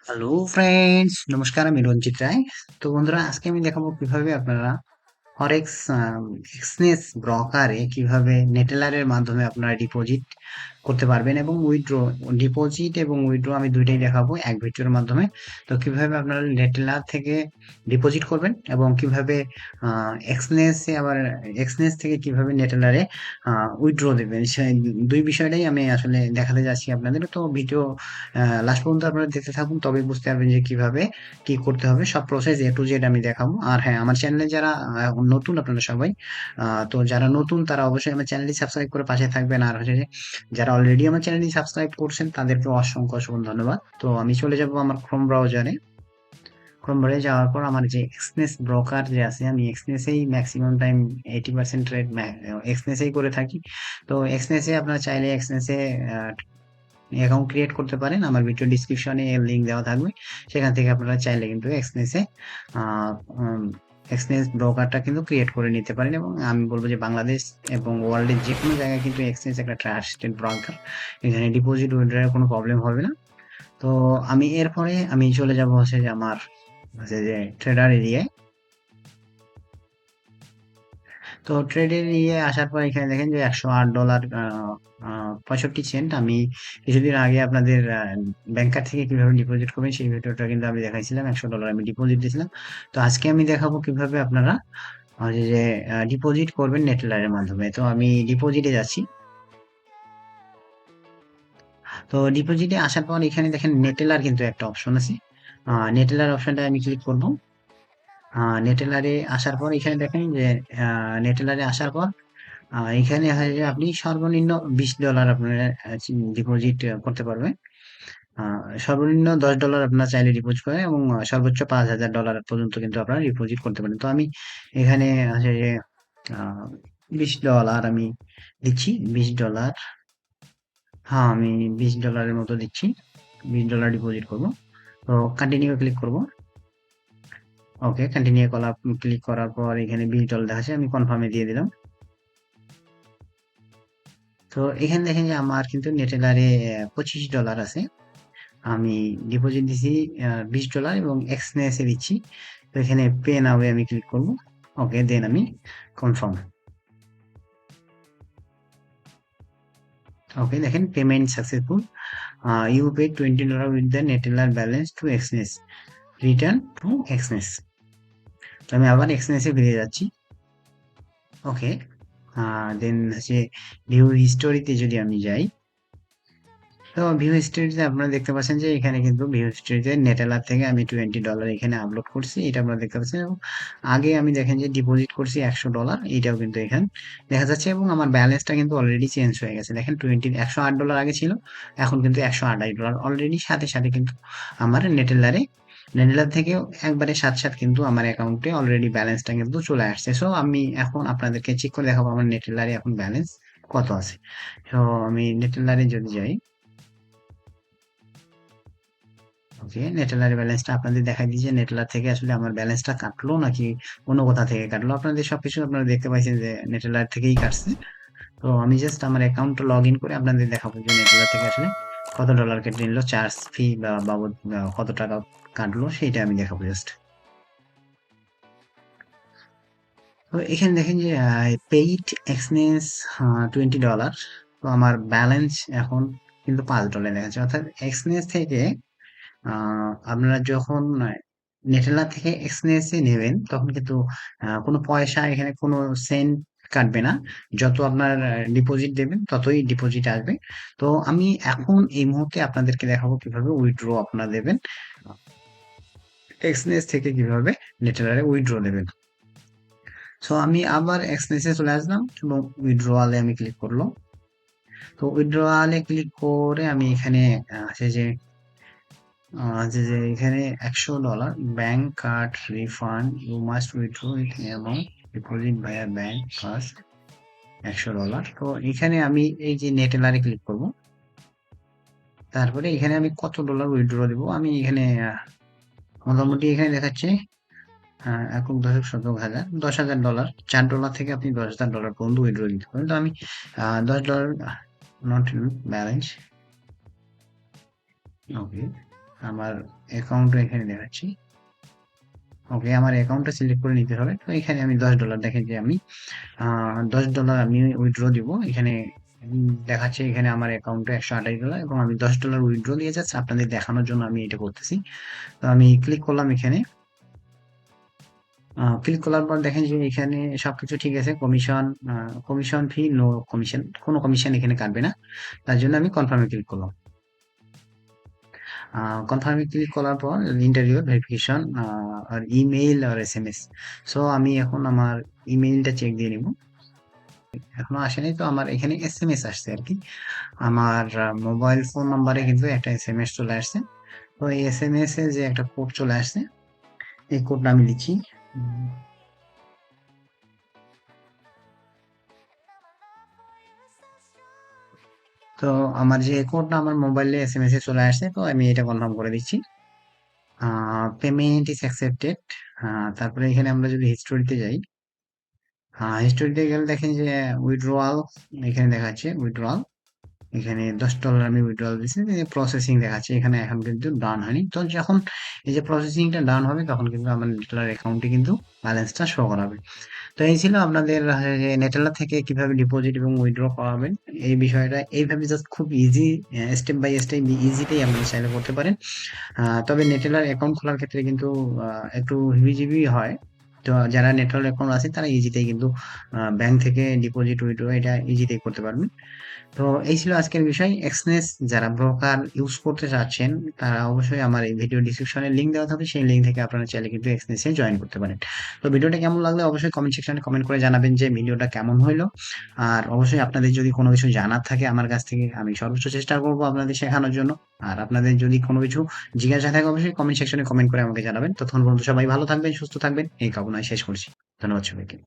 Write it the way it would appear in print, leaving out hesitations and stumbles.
Hello friends, নমস্কার। আমি রঞ্জিত রায়। তো বন্ধুরা, আজকে আমি দেখাবো কিভাবে আপনারা ফরেক্স এক্সনেস ব্রোকারে কিভাবে নেটেলারের মাধ্যমে আপনারা ডিপোজিট করতে পারবেন এবং উইথড্র। ডিপোজিট এবং উইথড্র আমি দুইটাই দেখাবো এক ভিডিওর মাধ্যমে। তো কিভাবে আপনারা নেটেলার থেকে ডিপোজিট করবেন এবং কিভাবে এক্সনেসে আবার এক্সনেস থেকে কিভাবে নেটেলারে উইথড্র দেবেন, সেই দুই বিষয়টাই আমি আসলে দেখাতে যাচ্ছি আপনাদের। তো ভিডিও লাস্ট পর্যন্ত আপনারা দেখতে থাকুন, তবে বুঝতে পারবেন যে কিভাবে কি করতে হবে। সব প্রসেস এ টু জেড আমি দেখাবো। আর হ্যাঁ, আমার চ্যানেলে যারা নতুন, আপনারা সবাই তো যারা নতুন তারা অবশ্যই আমার চ্যানেলটি সাবস্ক্রাইব করে পাশে থাকবেন। আর হচ্ছে যে যারা অলরেডি আমার চ্যানেলটি সাবস্ক্রাইব করছেন তাদেরকে অসংখ্য অসংখ্য ধন্যবাদ। তো আমি চলে যাব আমার ক্রোম ব্রাউজারে। ক্রোম ব্রাউজারে যাওয়ার পর আমার যে এক্সনেস ব্রোকার যে আছে, আমি এক্সনেসেই ম্যাক্সিমাম টাইম 80% ট্রেড এক্সনেসেই করে থাকি। তো এক্সনেসে আপনারা চাইলে এক্সনেসে অ্যাকাউন্ট ক্রিয়েট করতে পারেন। আমার ভিডিও ডিসক্রিপশনে এর লিঙ্ক দেওয়া থাকবে। সেখান থেকে আপনারা চাইলে কিন্তু এক্সনেসে এক্সনেস ব্রোকারটা কিন্তু ক্রিয়েট করে নিতে পারেন। এবং আমি বলবো যে বাংলাদেশ এবং ওয়ার্ল্ডের যে কোনো জায়গায় কিন্তু এক্সনেস একটা ট্রাস্টেড ব্রোকার। এখানে ডিপোজিট উইথড্রয়ের কোনো প্রবলেম হবে না। তো আমি এরপরে আমি চলে যাব হচ্ছে যে আমার হচ্ছে যে ট্রেডার এরিয়ায়। তো ট্রেডের ইয়ে আসার পর এখানে দেখেন যে $108 65 সেন্ট। আমি কিছুদিন আগে আপনাদের ব্যাংকার থেকে কিভাবে ডিপোজিট করবেন সেই ভিডিওটা কিন্তু আমি দেখাইছিলাম। $100 আমি ডিপোজিট দিয়েছিলাম। তো আজকে আমি দেখাবো কিভাবে আপনারা হচ্ছে যে ডিপোজিট করবেন নেটলারের মাধ্যমে। তো আমি ডিপোজিটে যাচ্ছি। তো ডিপোজিটে আসার পর এখানে দেখেন নেটেলার কিন্তু একটা অপশন আছে। নেটেলার অপশনটা আমি ক্লিক করব। নেটেলারে আসার পর এখানে দেখেন যে নেটেলারে আসার পর এখানে হয় যে আপনি সর্বনিম্ন $20 আপনারা ডিপোজিট করতে পারবেন। সর্বনিম্ন $10 আপনারা চাইলে ডিপোজিট করেন এবং সর্বোচ্চ $5,000 পর্যন্ত কিন্তু আপনারা ডিপোজিট করতে পারেন। তো আমি এখানে আছে যে $20 আমি দিচ্ছি। $20, হ্যাঁ, আমি $20 মতো দিচ্ছি। $20 ডিপোজিট করব। তো কন্টিনিউ ক্লিক করব। ওকে, কন্টিনিউ ক্লিক করার পর এখানে $20 দেখাচ্ছে, আমি কনফার্মে দিয়ে দিলাম। তো এখানে দেখেন যে আমার কিন্তু নেটেলারে $25 আছে। আমি ডিপোজিট দিছি $20 এবং এক্সনেসে দিচ্ছি। তো এখানে পে নাও এ আমি ক্লিক করব। ওকে, দেন আমি কনফার্ম। ওকে, দেখেন payment successful. You pay $20 with the Neteller balance to Exness, return to Exness. তো আমি আবার এক্সনেসে ফিরে যাচ্ছি। ওকে, দেন হচ্ছে ভিউ হিস্টোরিতে যদি আমি যাই, তো ভিউ হিস্ট্রিতে আপনারা দেখতে পাচ্ছেন যে এখানে কিন্তু ভিউ হিস্ট্রিতে নেটেলার থেকে আমি $20 এখানে আপলোড করছি, এটা আপনারা দেখতে পাচ্ছেন। এবং আগে আমি দেখেন যে ডিপোজিট করছি $100, এটাও কিন্তু এখানে দেখা যাচ্ছে। এবং আমার ব্যালেন্সটা কিন্তু অলরেডি চেঞ্জ হয়ে গেছে। দেখেন $108 আগে ছিল, এখন কিন্তু $128 অলরেডি। সাথে সাথে কিন্তু আমার নেটেলার থেকেও একবারে সাথে সাথে কিন্তু আমার অ্যাকাউন্টে অলরেডি ব্যালেন্সটা কিন্তু চলে আসছে। সো আমি এখন আপনাদেরকে চেক করে দেখাবো আমার নেটেলারে এখন ব্যালেন্স কত আছে। তো আমি নেটেলারে যদি যাই, ওকে, নেটেলার ব্যালেন্সটা আপনাদের দেখাই দিই যে নেটেলার থেকে আসলে আমার ব্যালেন্সটা কাটলো নাকি অন্য কোথা থেকে কাটলো। আপনাদের সবকিছু আপনারা দেখতে পাইছেন যে নেটেলার থেকেই কাটছে। তো আমি জাস্ট আমার অ্যাকাউন্টটা লগ ইন করে আপনাদের দেখাবো যে নেটেলার থেকে আসলে কত ডলার কেটে নিল, চার্জ ফি বা বাবদ কত টাকা কাটলো সেইটা আমি দেখাবো জাস্ট। তো এখানে দেখেন যে পেইড এক্সনেস $20। তো আমার ব্যালেন্স এখন কিন্তু $5 দেখাচ্ছে। অর্থাৎ এক্সনেস থেকে আপনারা যখন নেটেলার থেকে এক্সনেসে নেবেন তখন কিন্তু কোনো পয়সা এখানে কোনো সেন্ট কাটবে না। যত আপনার ডিপোজিট দেবেন ততই ডিপোজিট আসবে। তো আমি এখন এই মুহূর্তে আপনাদেরকে দেখাবো কিভাবে উইথড্র আপনারা দেবেন, এক্সনেস থেকে কিভাবে নেটেলারে উইথড্র দেবেন। সো আমি আবার এক্সনেসে চলে আসলাম এবং উইথড্রয়ালে আমি ক্লিক করলাম। তো উইথড্রয়ালে ক্লিক করে আমি এখানে আছে যে এখানে $100 bank card refund you must withdraw with amount deposit via bank first $100। তো এখানে আমি এই যে নেটেলারে ক্লিক করব। তারপরে এখানে আমি কত ডলার উইথড্র দেবো, আমি এখানে মোটামুটি এখানে দেখাচ্ছে 1.7 $10,000। $4 থেকে আপনি $10,000 পর্যন্ত উইথড্র দিতে পারেন। তো আমি $10 নট ব্যালেন্স। ওকে, আমার অ্যাকাউন্টটা এখানে দেখাচ্ছি। ওকে, আমার অ্যাকাউন্টটা সিলেক্ট করে নিতে হবে। তো এখানে আমি $10 দেখেন যে আমি $10 আমি উইথড্র দিব। এখানে দেখাচ্ছে এখানে আমার অ্যাকাউন্টে $128 এবং আমি $10 উইথড্র দিয়ে যাচ্ছি আপনাদের দেখানোর জন্য আমি এটা করতেছি। তো আমি ক্লিক করলাম এখানে। ক্লিক করার পর দেখেন যে এখানে সবকিছু ঠিক আছে। কমিশন ফি নো কমিশন, কোনো কমিশন এখানে কাটবে না। তার জন্য আমি কনফার্মে ক্লিক করলাম। কনফার্মে ক্লিক করার পর ইন্টারভিউ ভেরিফিকেশন আর ইমেইল আর এসএমএস। সো আমি এখন আমার ইমেইলটা চেক দিয়ে নিব। এখনো আসেনি, তো আমার এখানে এসএমএস আসছে আর কি। আমার মোবাইল ফোন নাম্বারে কিন্তু একটা এসএমএস চলে আসছে। তো এই এসএমএস এ যে একটা কোড চলে আসছে, এই কোডটা আমি লিখি। উম, তো আমার যে কোডটা আমার মোবাইলে এসএমএস এ চলে আসছে, তো আমি এটা কনফার্ম করে দিচ্ছি। Payment is accepted. তারপরে এখানে আমরা যদি হিস্টোরিতে যাই, হিস্টোরিতে গেলে দেখেন যে উইথড্রয়াল এখানে দেখাচ্ছে উইথড্রয়াল। এখানে $10 আমি উইথড্রয়াল দিচ্ছি, প্রসেসিং দেখাচ্ছে এখানে, এখন কিন্তু ডান হয়নি। তো যখন এই যে প্রসেসিংটা ডান হবে তখন কিন্তু আমার নেটলার অ্যাকাউন্টে কিন্তু ব্যালেন্সটা শো করাবে। তো এই ছিল আপনাদের যে নেটেলার থেকে কিভাবে ডিপোজিট এবং উইথড্র করাবেন এই বিষয়টা। এইভাবে জাস্ট খুব ইজি, স্টেপ বাই স্টেপ ইজিতেই আপনারা চাইলে করতে পারেন। তবে নেটেলার অ্যাকাউন্ট খোলার ক্ষেত্রে কিন্তু একটু হিবিজিবি হয়। তো যারা নেটওয়ার্ক অ্যাকাউন্ট আছে তারা ইজিতেই কিন্তু ব্যাংক থেকে ডিপোজিট উইথড্র এটা ইজিতেই করতে পারবেন। তো এই ছিল আজকের বিষয়। এক্সনেস যারা ব্রোকার ইউজ করতে চাচ্ছেন তারা অবশ্যই আমার এই ভিডিও ডিসক্রিপশনে লিঙ্ক দেওয়া থাকবে, সেই লিঙ্ক থেকে আপনারা চাইলে কিন্তু এক্সনেসে জয়েন করতে পারেন। তো ভিডিওটা কেমন লাগলো অবশ্যই কমেন্ট সেকশনে কমেন্ট করে জানাবেন যে ভিডিওটা কেমন হইলো। আর অবশ্যই আপনাদের যদি কোনো কিছু জানার থাকে আমার কাছ থেকে, আমি সর্বোচ্চ চেষ্টা করবো আপনাদের শেখানোর জন্য। আর আপনাদের যদি কোনো কিছু জিজ্ঞাসা থাকে অবশ্যই কমেন্ট সেকশনে কমেন্ট করে আমাকে জানাবেন। ততক্ষণ পর্যন্ত সবাই ভালো থাকবেন, সুস্থ থাকবেন এই কামনায় শেষ করছি। ধন্যবাদ সবাইকে।